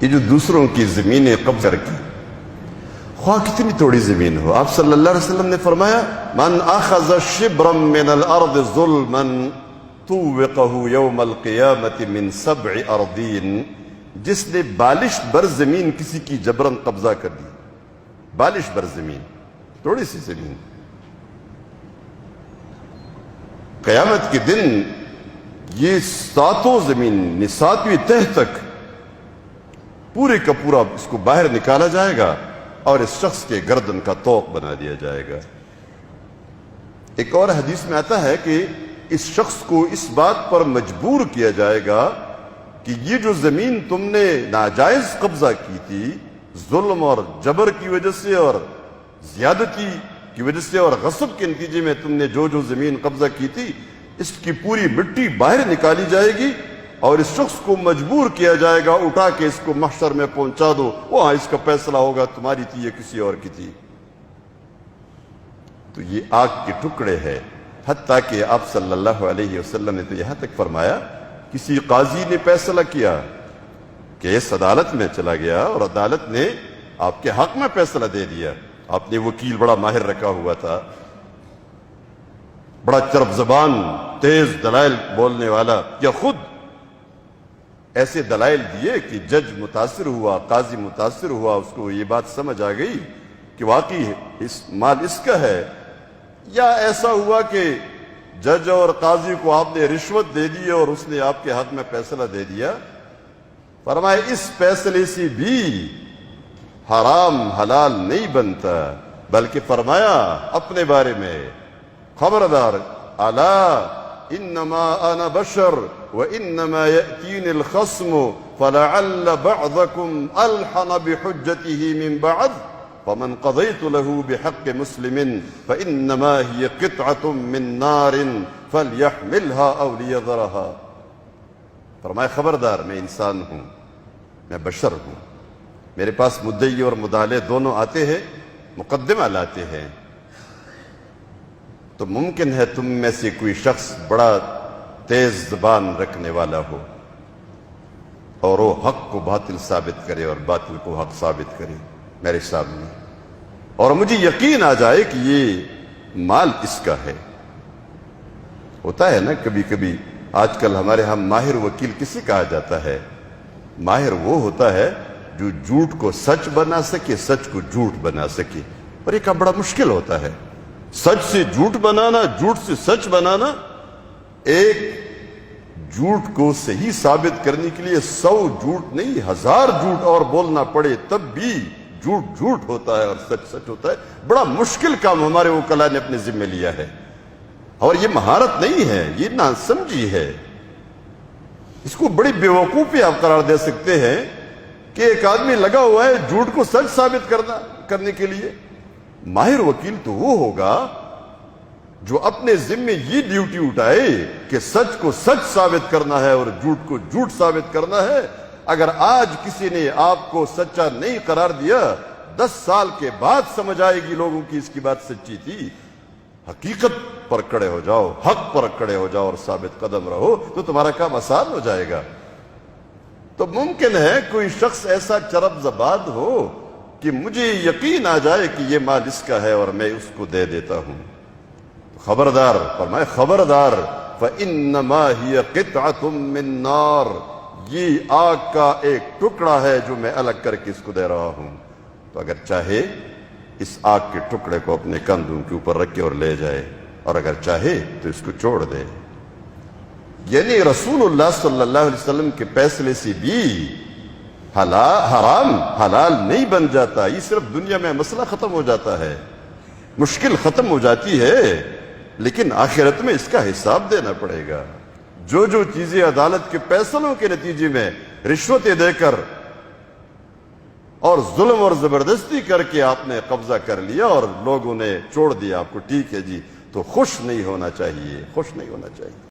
یہ جو دوسروں کی زمینیں قبضہ کر کے، خواہ کتنی تھوڑی زمین ہو، آپ صلی اللہ علیہ وسلم نے فرمایا من اخذ شبرا من الارض ظلما طوقه یوم القیامت من 7 اراضین، جس نے بالش بر زمین کسی کی جبرن قبضہ کر دی، بالش بر زمین، تھوڑی سی زمین، قیامت کے دن یہ 7 زمین 7ویں تہ تک پورے کا پورا اس کو باہر نکالا جائے گا اور اس شخص کے گردن کا طوق بنا دیا جائے گا۔ ایک اور حدیث میں آتا ہے کہ اس شخص کو اس بات پر مجبور کیا جائے گا کہ یہ جو زمین تم نے ناجائز قبضہ کی تھی، ظلم اور جبر کی وجہ سے اور زیادتی کی وجہ سے اور غصب کے نتیجے میں تم نے جو زمین قبضہ کی تھی، اس کی پوری مٹی باہر نکالی جائے گی اور اس شخص کو مجبور کیا جائے گا اٹھا کے اس کو محشر میں پہنچا دو، وہاں اس کا فیصلہ ہوگا تمہاری تھی یا کسی اور کی تھی۔ تو یہ آگ کے ٹکڑے ہے، حتیٰ کہ آپ صلی اللہ علیہ وسلم نے تو یہاں تک فرمایا، کسی قاضی نے فیصلہ کیا، کیس عدالت میں چلا گیا اور عدالت نے آپ کے حق میں فیصلہ دے دیا، آپ نے وکیل بڑا ماہر رکھا ہوا تھا، بڑا چرب زبان، تیز دلائل بولنے والا، یا خود ایسے دلائل دیے کہ جج متاثر ہوا، قاضی متاثر ہوا، اس کو یہ بات سمجھ آ گئی کہ واقعی اس مال اس کا ہے، یا ایسا ہوا کہ جج اور قاضی کو آپ نے رشوت دے دی اور اس نے آپ کے حق میں فیصلہ دے دیا، فرمایا اس فیصلے سے بھی حرام حلال نہیں بنتا، بلکہ فرمایا اپنے بارے میں خبردار، الا انما انا بشر وانما ياتيني الخصم فلعل بعضكم الحن بحجته من بعض فمن قضيت له بحق مسلم فانما هي قطعه من نار فليحملها او ليذرها۔ فرمایا خبردار، میں انسان ہوں، میں بشر ہوں، میرے پاس مدعی اور مدعلے دونوں آتے ہیں، مقدمہ لاتے ہیں، تو ممکن ہے تم میں سے کوئی شخص بڑا تیز زبان رکھنے والا ہو اور وہ حق کو باطل ثابت کرے اور باطل کو حق ثابت کرے میرے سامنے، اور مجھے یقین آ جائے کہ یہ مال اس کا ہے۔ ہوتا ہے نا کبھی کبھی، آج کل ہمارے ہاں ماہر وکیل کسی کہا جاتا ہے؟ ماہر وہ ہوتا ہے جو جھوٹ کو سچ بنا سکے، سچ کو جھوٹ بنا سکے، اور یہ کام بڑا مشکل ہوتا ہے، سچ سے جھوٹ بنانا، جھوٹ سے سچ بنانا۔ ایک جھوٹ کو صحیح ثابت کرنے کے لیے 100 جھوٹ نہیں 1000 جھوٹ اور بولنا پڑے تب بھی جھوٹ جھوٹ ہوتا ہے اور سچ سچ ہوتا ہے۔ بڑا مشکل کام ہمارے وکلاء نے اپنے ذمہ لیا ہے، اور یہ مہارت نہیں ہے، یہ ناسمجھی ہے۔ اس کو بڑی بیوقوفی آپ قرار دے سکتے ہیں کہ ایک آدمی لگا ہوا ہے جھوٹ کو سچ ثابت کرنے کے لیے۔ ماہر وکیل تو وہ ہوگا جو اپنے ذمے یہ ڈیوٹی اٹھائے کہ سچ کو سچ ثابت کرنا ہے اور جھوٹ کو جھوٹ ثابت کرنا ہے۔ اگر آج کسی نے آپ کو سچا نہیں قرار دیا، 10 سال کے بعد سمجھ آئے گی لوگوں کی اس کی بات سچی تھی۔ حقیقت پر کھڑے ہو جاؤ، حق پر کھڑے ہو جاؤ اور ثابت قدم رہو، تو تمہارا کام آسان ہو جائے گا۔ تو ممکن ہے کوئی شخص ایسا چرب زبان ہو کہ مجھے یقین آ جائے کہ یہ مال اس کا ہے اور میں اس کو دے دیتا ہوں، خبردار، فرمائے خبردار، فَإِنَّمَا هِيَ قِطْعَةٌ مِّن نَّارٍ، یہ آگ کا ایک ٹکڑا ہے جو میں الگ کر کے اس کو دے رہا ہوں۔ تو اگر چاہے اس آگ کے ٹکڑے کو اپنے کندھوں کے اوپر رکھے اور لے جائے، اور اگر چاہے تو اس کو چھوڑ دے۔ یعنی رسول اللہ صلی اللہ علیہ وسلم کے فیصلے سے بھی حرام حلال نہیں بن جاتا، یہ صرف دنیا میں مسئلہ ختم ہو جاتا ہے، مشکل ختم ہو جاتی ہے، لیکن آخرت میں اس کا حساب دینا پڑے گا۔ جو چیزیں عدالت کے فیصلوں کے نتیجے میں رشوتیں دے کر اور ظلم اور زبردستی کر کے آپ نے قبضہ کر لیا اور لوگوں نے چھوڑ دیا آپ کو، ٹھیک ہے جی، تو خوش نہیں ہونا چاہیے، خوش نہیں ہونا چاہیے۔